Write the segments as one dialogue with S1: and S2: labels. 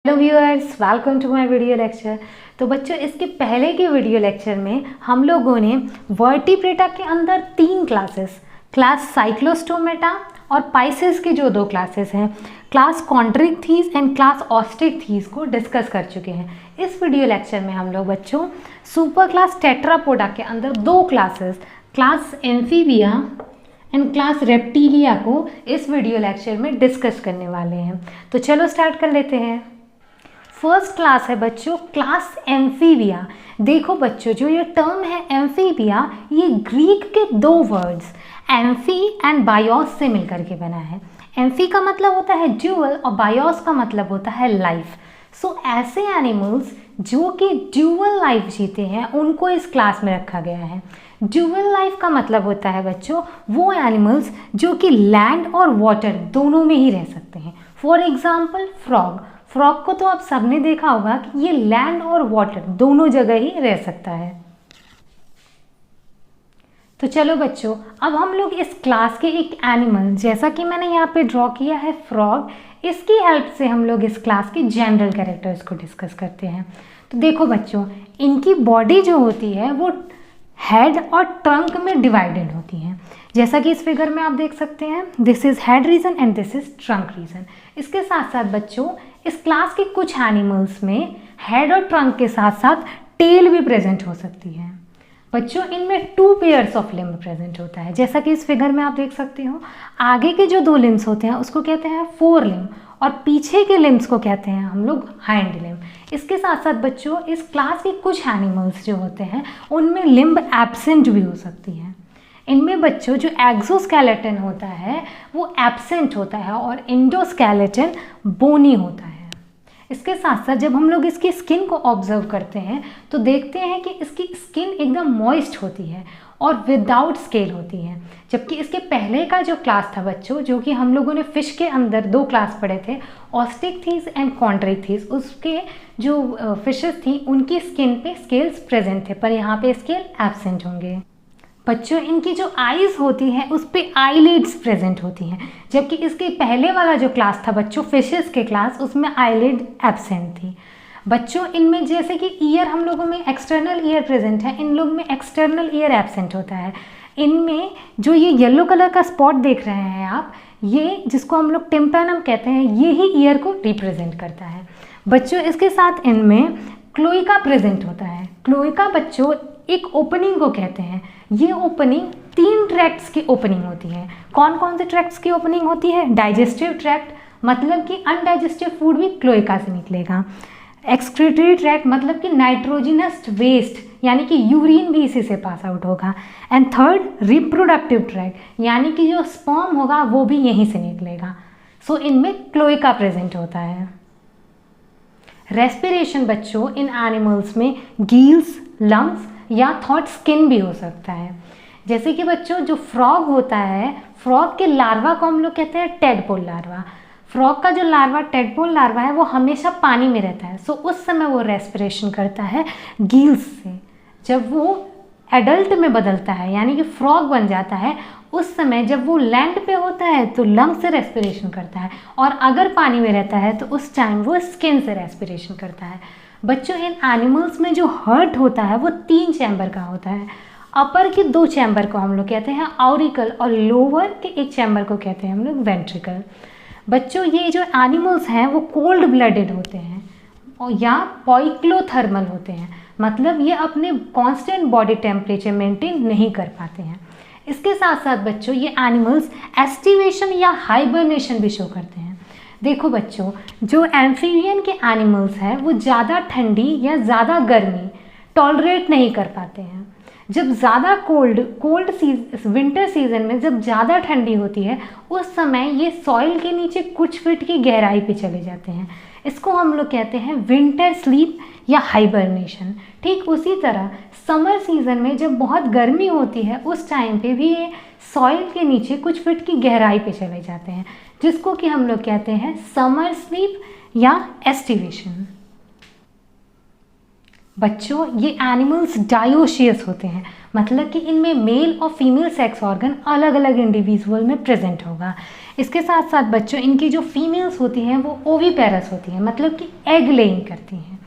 S1: Hello viewers, welcome to my video lecture. तो बच्चों, इसके पहले के वीडियो लेक्चर में हम लोगों ने वर्टिब्रेटा के अंदर तीन क्लास साइक्लोस्टोमेटा और पाइसेस की जो दो क्लासेस हैं, क्लास कॉन्ड्रिक्थीस एंड क्लास ऑस्ट्रिक्थीस को डिस्कस कर चुके हैं। इस वीडियो लेक्चर में हम लोग बच्चों सुपर क्लास टेट्रापोडा के अंदर दो classes, class amphibia and class reptilia को इस वीडियो लेक्चर में डिस्कस करने वाले हैं। तो चलो स्टार्ट कर लेते हैं। फर्स्ट क्लास है बच्चों क्लास एम्फीबिया। देखो बच्चों, जो ये टर्म है एम्फीबिया, ये ग्रीक के दो वर्ड्स एम्फी एंड बायोस से मिलकर के बना है। एम्फी का मतलब होता है ड्यूअल और बायोस का मतलब होता है लाइफ। सो ऐसे एनिमल्स जो कि ड्यूअल लाइफ जीते हैं उनको इस क्लास में रखा गया है। ड्यूअल लाइफ का मतलब होता है बच्चों वो एनिमल्स जो कि लैंड और वाटर दोनों में ही रह सकते हैं। फॉर एग्जाम्पल फ्रॉग को तो आप सबने देखा होगा कि ये लैंड और वाटर दोनों जगह ही रह सकता है। तो चलो बच्चों, अब हम लोग इस क्लास के एक एनिमल, जैसा कि मैंने यहाँ पे ड्रॉ किया है फ्रॉग, इसकी हेल्प से हम लोग इस क्लास के जनरल कैरेक्टर्स को डिस्कस करते हैं। तो देखो बच्चों, इनकी बॉडी जो होती है वो हेड और ट्रंक में डिवाइडेड होती है। जैसा कि इस फिगर में आप देख सकते हैं, this is head region and this is trunk reason. इसके साथ साथ बच्चों, इस क्लास के कुछ एनिमल्स में हेड और ट्रंक के साथ साथ टेल भी प्रेजेंट हो सकती है। बच्चों, इनमें 2 पेयर्स ऑफ लिम्ब प्रेजेंट होता है। जैसा कि इस फिगर में आप देख सकते हो, आगे के जो 2 लिम्स होते हैं उसको कहते हैं फोर लिम्ब और पीछे के लिम्स को कहते हैं हम लोग हाइंड लिम्ब। इसके साथ साथ बच्चों, इस क्लास के कुछ एनिमल्स जो होते हैं उनमें लिम्ब एब्सेंट भी हो सकती है। इनमें बच्चों जो एक्सोस्केलेटन होता है वो एब्सेंट होता है और एंडोस्केलेटन बोनी होता है। इसके साथ साथ जब हम लोग इसकी स्किन को ऑब्जर्व करते हैं तो देखते हैं कि इसकी स्किन एकदम मॉइस्ट होती है और विदाउट स्केल होती है। जबकि इसके पहले का जो क्लास था बच्चों, जो कि हम लोगों ने फिश के अंदर 2 क्लास पढ़े थे, ऑस्ट्रिक्थीस एंड कॉन्ड्रिक्थीस, उसके जो फिशेस थी उनकी स्किन पे स्केल्स प्रेजेंट थे, पर यहाँ पे स्केल एब्सेंट होंगे। बच्चों, इनकी जो आईज होती है उस पर आईलिड्स प्रेजेंट होती हैं, जबकि इसके पहले वाला जो क्लास था बच्चों फिशेस के क्लास, उसमें आईलिड एब्सेंट थी। बच्चों, इनमें जैसे कि ईयर हम लोगों में एक्सटर्नल ईयर प्रेजेंट है, इन लोगों में एक्सटर्नल ईयर एब्सेंट होता है। इनमें जो ये येलो कलर का स्पॉट देख रहे हैं आप, ये जिसको हम लोग टिम्पैनम कहते हैं, ये ही ईयर को रिप्रेजेंट करता है। बच्चों, इसके साथ इनमें क्लोइका प्रेजेंट होता है। क्लोइका बच्चों एक ओपनिंग को कहते हैं। ये ओपनिंग 3 ट्रैक्ट्स की ओपनिंग होती है। कौन कौन से ट्रैक्ट्स की ओपनिंग होती है? डाइजेस्टिव ट्रैक्ट, मतलब कि अनडाइजेस्टिव फूड भी क्लोइका से निकलेगा। एक्सक्रीटरी ट्रैक्ट, मतलब कि नाइट्रोजिनस वेस्ट यानी कि यूरिन भी इसी से पास आउट होगा। एंड थर्ड, रिप्रोडक्टिव ट्रैक्ट, यानी कि जो स्पर्म होगा वो भी यहीं से निकलेगा। सो इनमें क्लोइका प्रेजेंट होता है। रेस्पिरेशन बच्चों, इन एनिमल्स में गील्स, लंग्स या थॉट स्किन भी हो सकता है। जैसे कि बच्चों जो फ्रॉग होता है, फ्रॉग के लार्वा को हम लोग कहते हैं टेडपोल लार्वा। फ्रॉग का जो लार्वा टेडपोल लार्वा है वो हमेशा पानी में रहता है। सो उस समय वो रेस्पिरेशन करता है गील्स से। जब वो एडल्ट में बदलता है यानी कि फ्रॉग बन जाता है, उस समय जब वो लैंड पे होता है तो लंग से रेस्पिरेशन करता है, और अगर पानी में रहता है तो उस टाइम वो स्किन से रेस्पिरेशन करता है। बच्चों, इन एनिमल्स में जो हार्ट होता है वो 3 चैम्बर का होता है। अपर के 2 चैम्बर को हम लोग कहते हैं ऑरिकल और लोअर के 1 चैम्बर को कहते हैं हम लोग वेंट्रिकल। बच्चों, ये जो एनिमल्स हैं वो कोल्ड ब्लडेड होते हैं और या पॉइक्लोथर्मल होते हैं, मतलब ये अपने कांस्टेंट बॉडी टेम्परेचर मेंटेन नहीं कर पाते हैं। इसके साथ साथ बच्चों ये एनिमल्स एस्टिवेशन या हाइबरनेशन भी शो करते हैं। देखो बच्चों, जो एम्फीबियन के एनिमल्स हैं वो ज़्यादा ठंडी या ज़्यादा गर्मी टॉलरेट नहीं कर पाते हैं। जब ज़्यादा विंटर सीजन में जब ज़्यादा ठंडी होती है उस समय ये सॉइल के नीचे कुछ फीट की गहराई पे चले जाते हैं। इसको हम लोग कहते हैं विंटर स्लीप या हाइबरनेशन। ठीक उसी तरह समर सीजन में जब बहुत गर्मी होती है उस टाइम पे भी ये सॉइल के नीचे कुछ फीट की गहराई पे चले जाते हैं, जिसको कि हम लोग कहते हैं समर स्लीप या एस्टिवेशन। बच्चों, ये एनिमल्स डायोशियस होते हैं, मतलब कि इनमें मेल और फीमेल सेक्स ऑर्गन अलग अलग इंडिविजुअल में प्रेजेंट होगा। इसके साथ साथ बच्चों इनकी जो फीमेल्स होती हैं वो ओवीपेरस होती हैं, मतलब कि एग लेइंग करती हैं।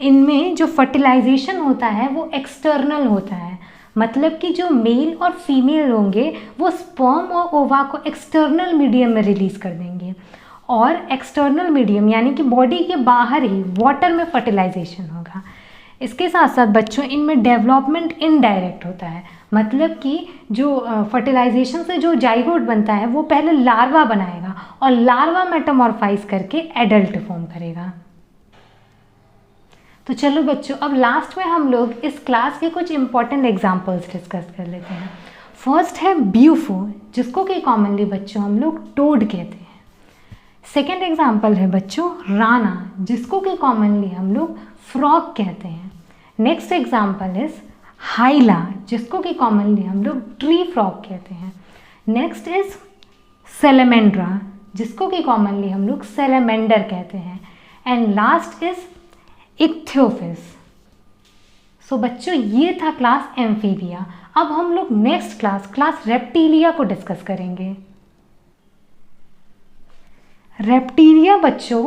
S1: इनमें जो फर्टिलाइजेशन होता है वो एक्सटर्नल होता है, मतलब कि जो मेल और फीमेल होंगे वो स्पर्म और ओवा को एक्सटर्नल मीडियम में रिलीज कर देंगे, और एक्सटर्नल मीडियम यानी कि बॉडी के बाहर ही वाटर में फर्टिलाइजेशन होगा। इसके साथ साथ बच्चों इनमें डेवलपमेंट इनडायरेक्ट होता है, मतलब कि जो फर्टिलाइजेशन से जो जाइगोट बनता है वो पहले लार्वा बनाएगा और लार्वा मेटामॉर्फाइज करके एडल्ट फॉर्म करेगा। तो चलो बच्चों, अब लास्ट में हम लोग इस क्लास के कुछ इंपॉर्टेंट एग्जांपल्स डिस्कस कर लेते हैं। फर्स्ट है ब्यूफो, जिसको कि कॉमनली बच्चों हम लोग टोड कहते हैं। सेकेंड एग्जाम्पल है बच्चों राना, जिसको कि कॉमनली हम लोग फ्रॉग कहते हैं। नेक्स्ट एग्जाम्पल इज हाइला, जिसको कि कॉमनली हम लोग ट्री फ्रॉग कहते हैं। नेक्स्ट इज सेलेमेंड्रा, जिसको कि कॉमनली हम लोग सेलेमेंडर कहते हैं। And last is ichthyophis. So बच्चों ये था क्लास एम्फीबिया। अब हम लोग नेक्स्ट क्लास रेप्टिलिया को डिस्कस करेंगे। रेप्टिलिया बच्चों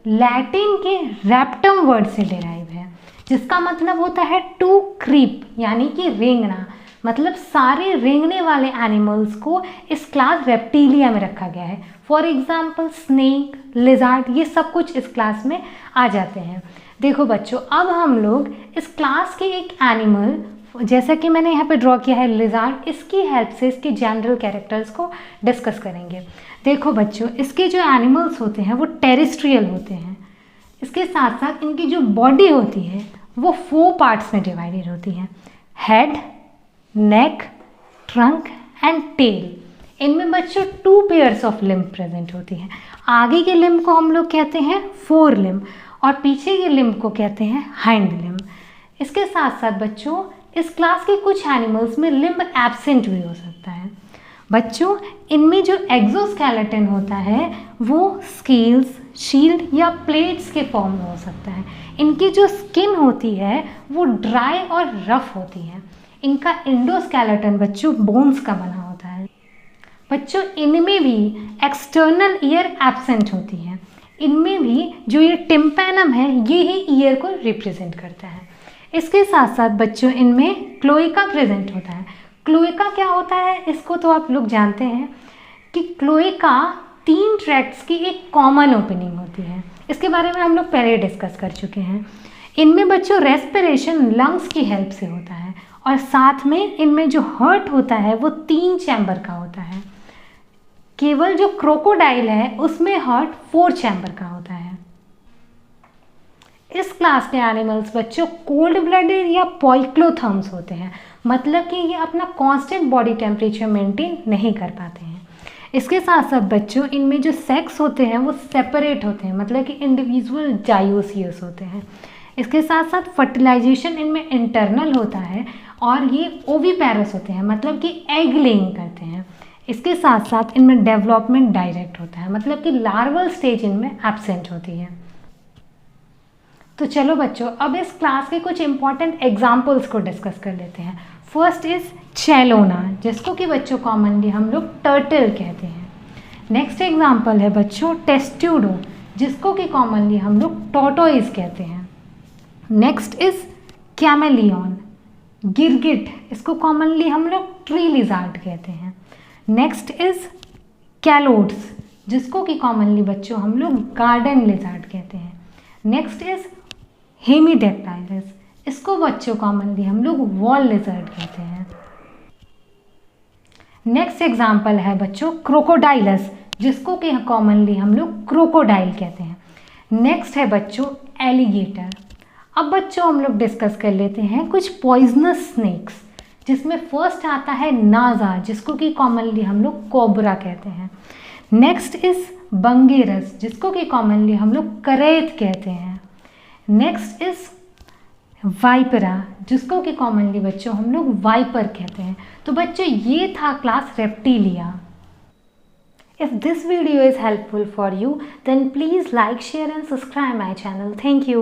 S1: लैटिन के रैप्टम वर्ड से डिराइव है, जिसका मतलब होता है टू क्रीप यानी कि रेंगना। मतलब सारे रेंगने वाले एनिमल्स को इस क्लास रेप्टिलिया में रखा गया है। फॉर एग्जाम्पल स्नेक, लिजार्ड, ये सब कुछ इस क्लास में आ जाते हैं। देखो बच्चों, अब हम लोग इस क्लास के एक एनिमल, जैसा कि मैंने यहाँ पे ड्रॉ किया है लिजार्ड, इसकी हेल्प से इसके जनरल कैरेक्टर्स को डिस्कस करेंगे। देखो बच्चों, इसके जो एनिमल्स होते हैं वो टेरेस्ट्रियल होते हैं। इसके साथ साथ इनकी जो बॉडी होती है वो 4 पार्ट्स में डिवाइडेड होती है, head, neck, trunk and tail. इनमें बच्चों 2 पेयर्स ऑफ लिम्ब प्रेजेंट होती हैं। आगे के लिम्ब को हम लोग कहते हैं फोर लिम्ब और पीछे के लिम्ब को कहते हैं हाइंड लिम्ब। इसके साथ साथ बच्चों इस क्लास के कुछ एनिमल्स में लिम्ब एब्सेंट भी हो सकता है। बच्चों इनमें जो एक्सोस्केलेटन होता है वो स्केल्स, शील्ड या प्लेट्स के फॉर्म में हो सकता है। इनकी जो स्किन होती है वो ड्राई और रफ होती है। इनका एंडोस्केलेटन बच्चों बोन्स का बना होता है। बच्चों इनमें भी एक्सटर्नल ईयर एब्सेंट होती है। इनमें भी जो ये टिम्पैनम है ये ही ईयर को रिप्रेजेंट करता है। इसके साथ साथ बच्चों इनमें क्लोएका प्रेजेंट होता है। क्लोएका क्या होता है इसको तो आप लोग जानते हैं कि क्लोएका 3 ट्रैक्ट्स की एक कॉमन ओपनिंग होती है। इसके बारे में हम लोग पहले डिस्कस कर चुके हैं। इनमें बच्चों रेस्पिरेशन लंग्स की हेल्प से होता है और साथ में इनमें जो हार्ट होता है वो 3 चैम्बर का होता है। केवल जो क्रोकोडाइल है उसमें हार्ट 4 चैम्बर का होता है। इस क्लास के एनिमल्स बच्चों कोल्ड ब्लडेड या पॉइक्लोथर्म्स होते हैं, मतलब कि ये अपना कांस्टेंट बॉडी टेम्परेचर मेंटेन नहीं कर पाते हैं। इसके साथ साथ बच्चों इनमें जो सेक्स होते हैं वो सेपरेट होते हैं, मतलब कि इंडिविजुअल डायोसियस होते हैं। इसके साथ साथ फर्टिलाइजेशन इनमें इंटरनल होता है और ये ओवीपेरस होते हैं, मतलब कि एग लेइंग करते हैं। इसके साथ साथ इनमें डेवलपमेंट डायरेक्ट होता है, मतलब कि लार्वल स्टेज इनमें एब्सेंट होती है। तो चलो बच्चों अब इस क्लास के कुछ इंपॉर्टेंट एग्जाम्पल्स को डिस्कस कर लेते हैं। फर्स्ट इज चेलोना, जिसको कि बच्चों कॉमनली हम लोग टर्टल कहते हैं। नेक्स्ट एग्जाम्पल है बच्चों टेस्ट्यूडो, जिसको कि कॉमनली हम लोग टॉर्टोइज कहते हैं। नेक्स्ट इज कैमेलियन, गिरगिट, इसको कॉमनली हम लोग ट्री लिजार्ड कहते हैं। नेक्स्ट इज कैलोड्स, जिसको कि कॉमनली बच्चों हम लोग गार्डन लिजार्ड कहते हैं। नेक्स्ट इज हेमीडेक्टाइलस, इसको बच्चों कॉमनली हम लोग वॉल लिजर्ड कहते हैं। नेक्स्ट एग्जाम्पल है बच्चों क्रोकोडाइलस, जिसको कि कॉमनली हम लोग क्रोकोडाइल कहते हैं। नेक्स्ट है बच्चों एलिगेटर। अब बच्चों हम लोग डिस्कस कर लेते हैं कुछ पॉइजनस स्नेक्स, जिसमें फर्स्ट आता है नाजा, जिसको कि कॉमनली हम लोग कोबरा कहते हैं। नेक्स्ट इज बंगेरस, जिसको कि कॉमनली हम लोग करैत कहते हैं। नेक्स्ट इज वाइपरा, जिसको कि कॉमनली बच्चों हम लोग वाइपर कहते हैं। तो बच्चों ये था class reptilia. If this video is helpful for you, then please like, share and subscribe my channel. Thank you.